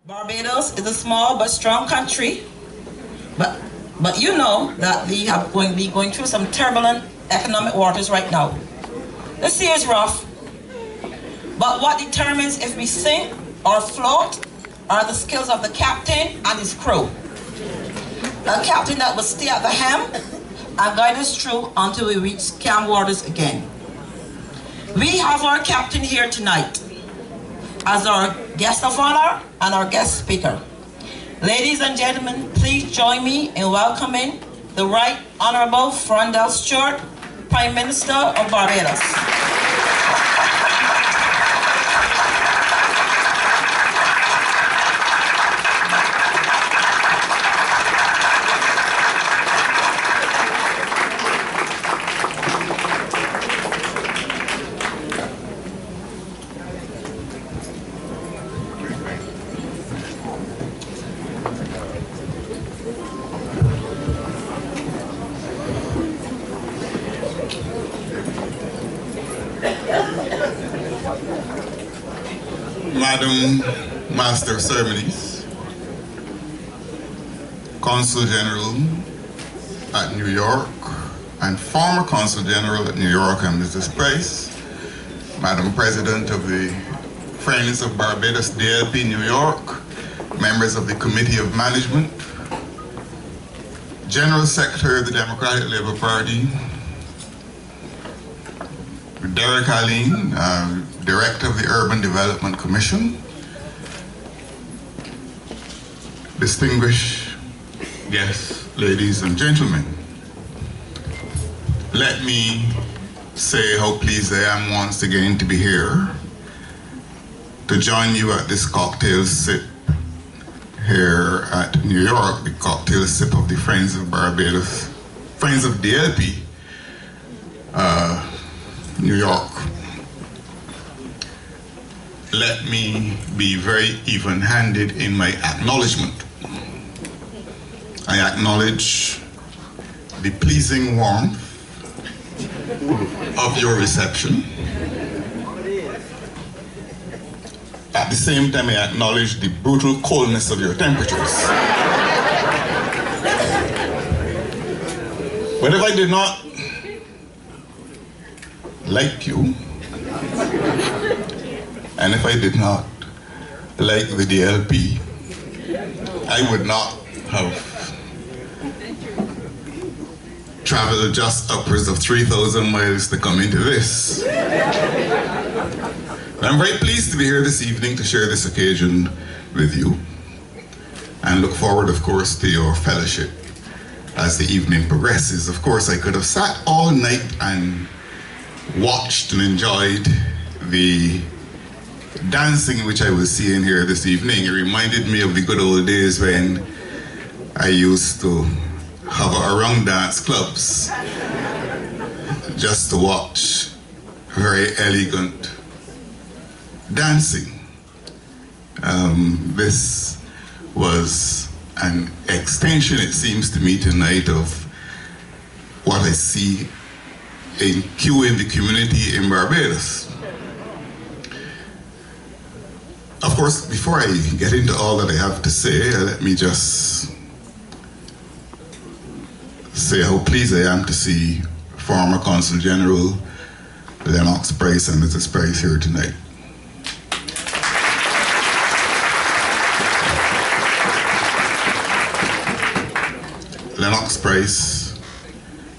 Barbados is a small but strong country, but you know that we are going to be going through some turbulent economic waters right now. The sea is rough, but what determines if we sink or float are the skills of the captain and his crew. A captain that will stay at the helm and guide us through until we reach calm waters again. We have our captain here tonight as our guest of honor and our guest speaker. Ladies and gentlemen, please join me in welcoming the Right Honorable Freundel Stuart, Prime Minister of Barbados. Madam Master of Ceremonies, Consul General at New York and former Consul General at New York and Mrs. Price, Madam President of the Friends of Barbados DLP New York, members of the Committee of Management, General Secretary of the Democratic Labour Party, Derek Aline, Director of the Urban Development Commission, distinguished guests, ladies and gentlemen, let me say how pleased I am once again to be here to join you at this cocktail sip here at New York, the cocktail sip of the Friends of Barbados, Friends of DLP, New York. Let me be very even-handed in my acknowledgement. I acknowledge the pleasing warmth of your reception. At the same time, I acknowledge the brutal coldness of your temperatures. But if I did not like you, and if I did not like the DLP, I would not have traveled just upwards of 3,000 miles to come into this. I'm very pleased to be here this evening to share this occasion with you and look forward, of course, to your fellowship as the evening progresses. Of course, I could have sat all night and watched and enjoyed the dancing which I was seeing here this evening. It reminded me of the good old days when I used to hover around dance clubs just to watch very elegant dancing. This was an extension, it seems to me tonight, of what I see in queuing the community in Barbados. Of course, before I get into all that I have to say, let me just say how pleased I am to see former Consul General Lennox Price and Mrs. Price here tonight. Lennox Price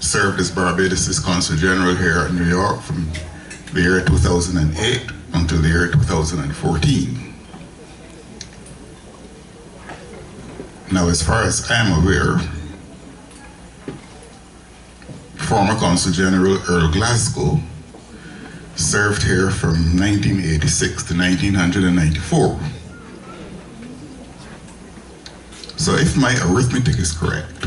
served as Barbados' Consul General here at New York from the year 2008 until the year 2014. Now, as far as I'm aware, former Consul General Earl Glasgow served here from 1986 to 1994. So if my arithmetic is correct,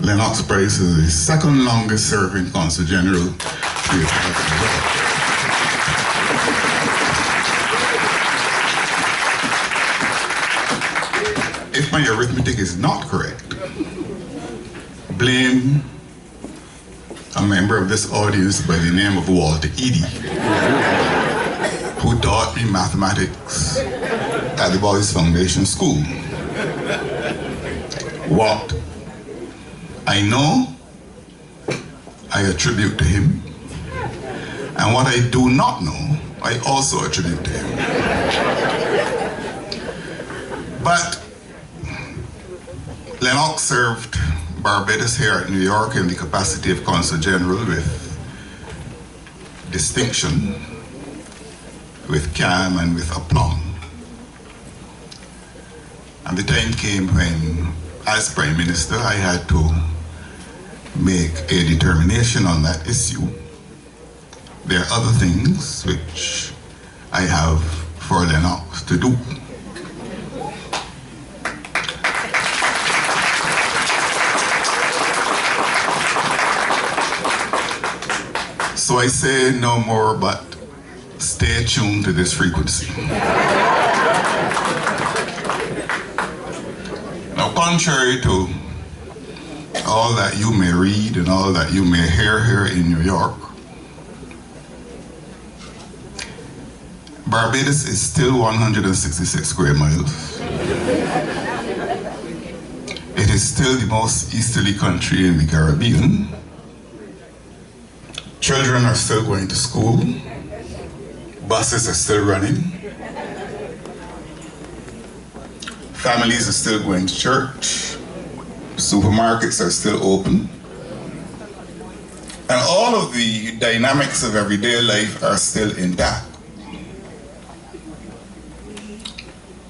Lennox Price is the second longest serving Consul General we have had. If my arithmetic is not correct, blame a member of this audience by the name of Walter Eady, who taught me mathematics at the Boys Foundation School. What I know, I attribute to him, and what I do not know, I also attribute to him. But Lennox served Barbados here at New York in the capacity of Consul General with distinction, with calm and with aplomb. And the time came when, as Prime Minister, I had to make a determination on that issue. There are other things which I have for Lennox to do. So I say no more, but stay tuned to this frequency. Now, contrary to all that you may read and all that you may hear here in New York, Barbados is still 166 square miles. It is still the most easterly country in the Caribbean. Children are still going to school. Buses are still running. Families are still going to church. Supermarkets are still open. And all of the dynamics of everyday life are still intact.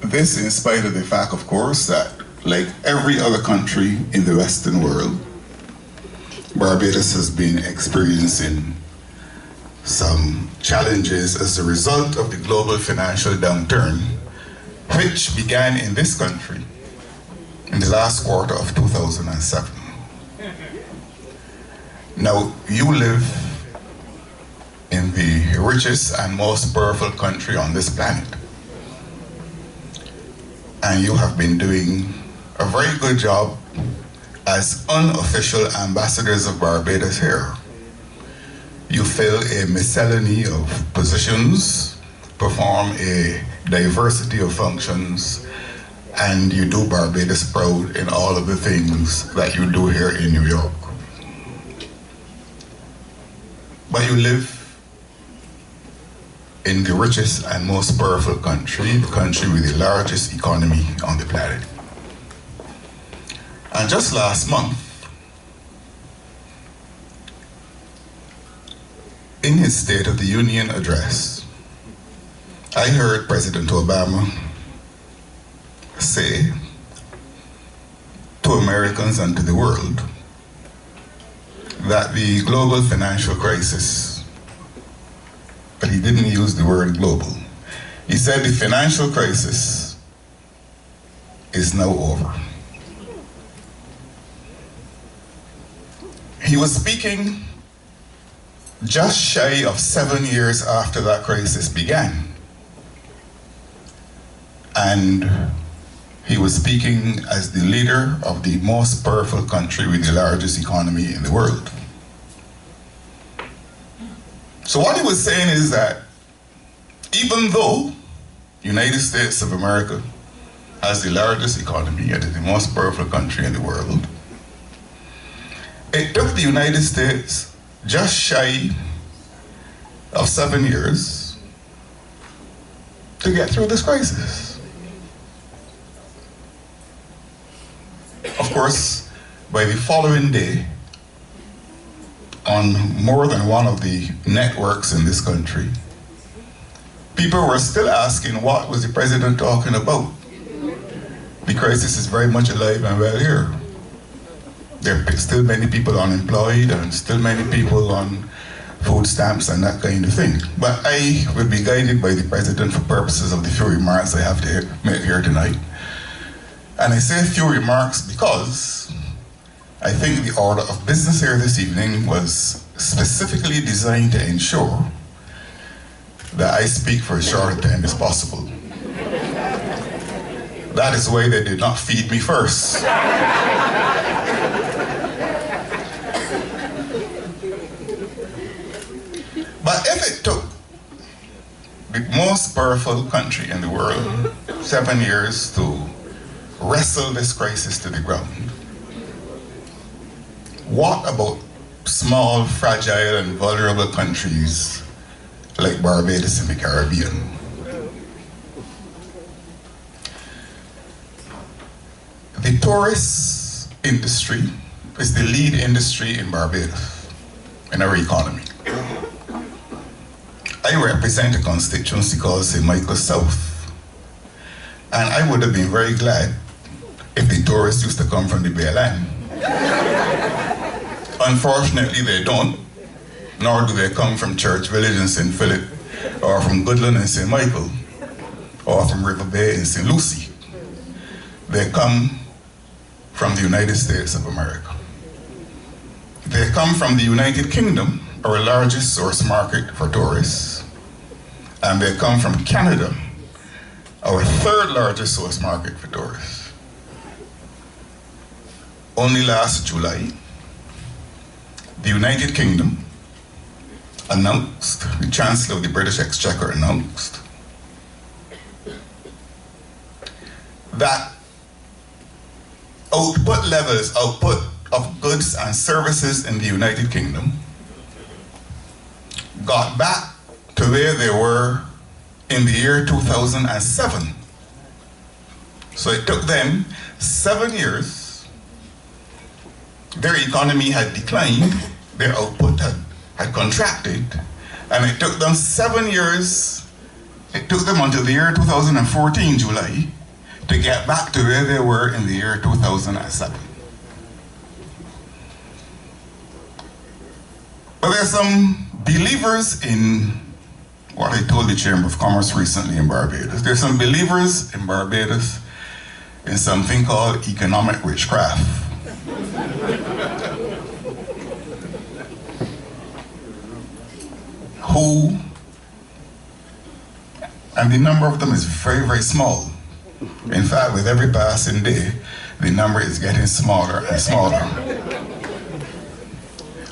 This in spite of the fact, of course, that like every other country in the Western world, Barbados has been experiencing some challenges as a result of the global financial downturn, which began in this country in the last quarter of 2007. Now, you live in the richest and most powerful country on this planet, and you have been doing a very good job as unofficial ambassadors of Barbados here. You fill a miscellany of positions, perform a diversity of functions, and you do Barbados proud in all of the things that you do here in New York. But you live in the richest and most powerful country, the country with the largest economy on the planet. And just last month, in his State of the Union address, I heard President Obama say to Americans and to the world that the global financial crisis, but he didn't use the word global. He said the financial crisis is now over. He was speaking just shy of 7 years after that crisis began. And he was speaking as the leader of the most powerful country with the largest economy in the world. So what he was saying is that even though the United States of America has the largest economy and is the most powerful country in the world, it took the United States just shy of 7 years to get through this crisis. Of course, by the following day, on more than one of the networks in this country, people were still asking what was the president talking about. The crisis is very much alive and well here. There are still many people unemployed and still many people on food stamps and that kind of thing. But I will be guided by the president for purposes of the few remarks I have to make here tonight. And I say few remarks because I think the order of business here this evening was specifically designed to ensure that I speak for as short a time as possible. That is why they did not feed me first. But if it took the most powerful country in the world, 7 years to wrestle this crisis to the ground. What about small, fragile, and vulnerable countries like Barbados in the Caribbean? The tourist industry is the lead industry in Barbados, in our economy. I represent a constituency called St. Michael South, and I would have been very glad if the tourists used to come from the BLN. Unfortunately, they don't, nor do they come from Church Village in St. Philip, or from Goodland in St. Michael, or from River Bay in St. Lucie. They come from the United States of America. They come from the United Kingdom, our largest source market for tourists, and they come from Canada, our third largest source market for tourists. Only last July, the United Kingdom announced, the Chancellor of the British Exchequer announced, that output of goods and services in the United Kingdom got back to where they were in the year 2007. So it took them 7 years. Their economy had declined, their output had contracted, and it took them 7 years, it took them until the year 2014, July, to get back to where they were in the year 2007. But there's some believers in what I told the Chamber of Commerce recently in Barbados. There's some believers in Barbados in something called economic witchcraft. Who, and the number of them is very, very small. In fact, with every passing day, the number is getting smaller and smaller.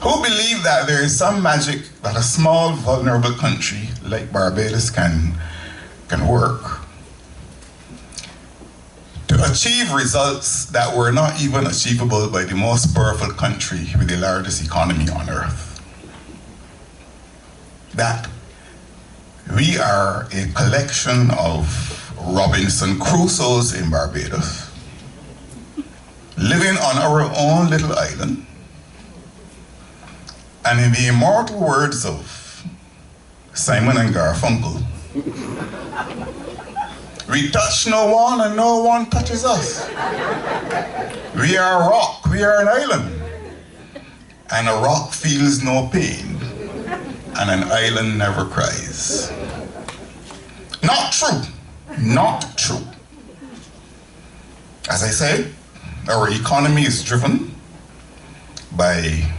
Who believe that there is some magic that a small, vulnerable country like Barbados can work to achieve results that were not even achievable by the most powerful country with the largest economy on earth. That we are a collection of Robinson Crusoes in Barbados, living on our own little island, and in the immortal words of Simon and Garfunkel, we touch no one and no one touches us. We are a rock, we are an island, and a rock feels no pain, and an island never cries. Not true. Not true. As I said, our economy is driven by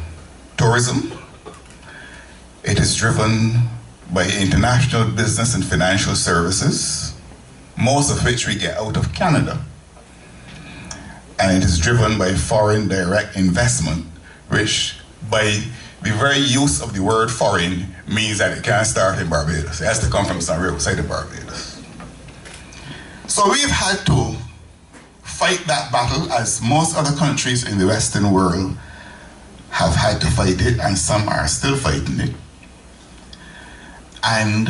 tourism. It is driven by international business and financial services, most of which we get out of Canada. And it is driven by foreign direct investment, which by the very use of the word foreign means that it can't start in Barbados. It has to come from somewhere outside of Barbados. So we've had to fight that battle, as most other countries in the Western world have had to fight it, and some are still fighting it. And